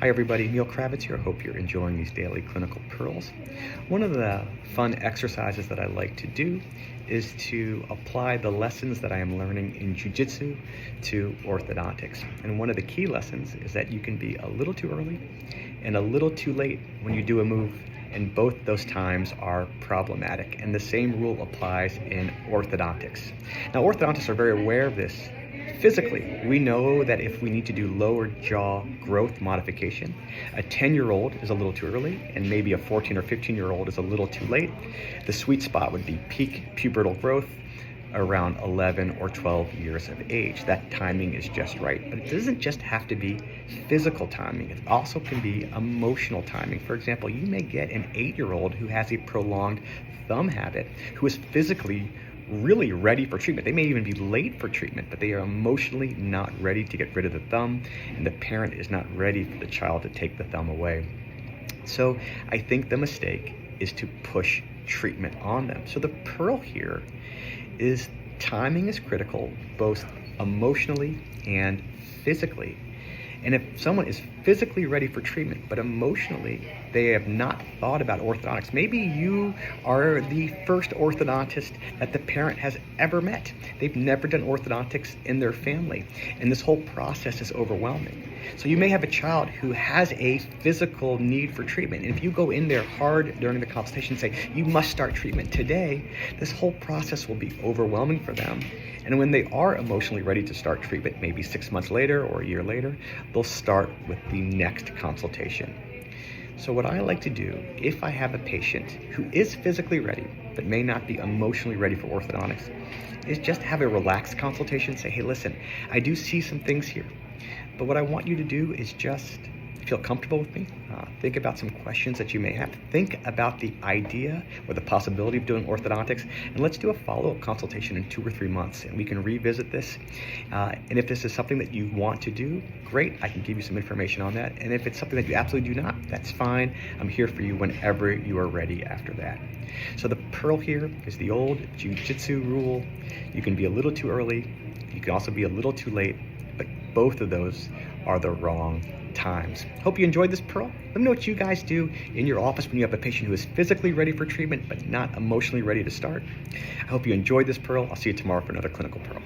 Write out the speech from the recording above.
Hi everybody, Neil Kravitz here. Hope you're enjoying these daily clinical pearls. One of the fun exercises that I like to do is to apply the lessons that I am learning in Jiu-Jitsu to orthodontics. And one of the key lessons is that you can be a little too early and a little too late when you do a move, and both those times are problematic. And the same rule applies in orthodontics. Now, orthodontists are very aware of this. Physically, we know that if we need to do lower jaw growth modification, a 10-year-old is a little too early, and maybe a 14 or 15-year-old is a little too late. The sweet spot would be peak pubertal growth around 11 or 12 years of age. That timing is just right. But it doesn't just have to be physical timing. It also can be emotional timing. For example, you may get an 8-year-old who has a prolonged thumb habit, who is physically really ready for treatment. They may even be late for treatment, but they are emotionally not ready to get rid of the thumb, and the parent is not ready for the child to take the thumb away. So I think the mistake is to push treatment on them. So the pearl here is timing is critical, both emotionally and physically. And if someone is physically ready for treatment, but emotionally they have not thought about orthodontics, maybe you are the first orthodontist that the parent has ever met. They've never done orthodontics in their family, and this whole process is overwhelming. So you may have a child who has a physical need for treatment, and if you go in there hard during the consultation and say, you must start treatment today, this whole process will be overwhelming for them. And when they are emotionally ready to start treatment, maybe 6 months later or a year later, they'll start with the next consultation. So what I like to do, if I have a patient who is physically ready, but may not be emotionally ready for orthodontics, is just have a relaxed consultation. Say, hey, listen, I do see some things here, but what I want you to do is just feel comfortable with me. Think about some questions that you may have. Think about the idea or the possibility of doing orthodontics, and let's do a follow-up consultation in 2 or 3 months, and we can revisit this. And if this is something that you want to do, great, I can give you some information on that. And if it's something that you absolutely do not, that's fine. I'm here for you whenever you are ready after that. So the pearl here is the old Jiu-Jitsu rule. You can be a little too early, you can also be a little too late, but both of those are the wrong times. Hope you enjoyed this pearl. Let me know what you guys do in your office when you have a patient who is physically ready for treatment but not emotionally ready to start. I hope you enjoyed this pearl. I'll see you tomorrow for another clinical pearl.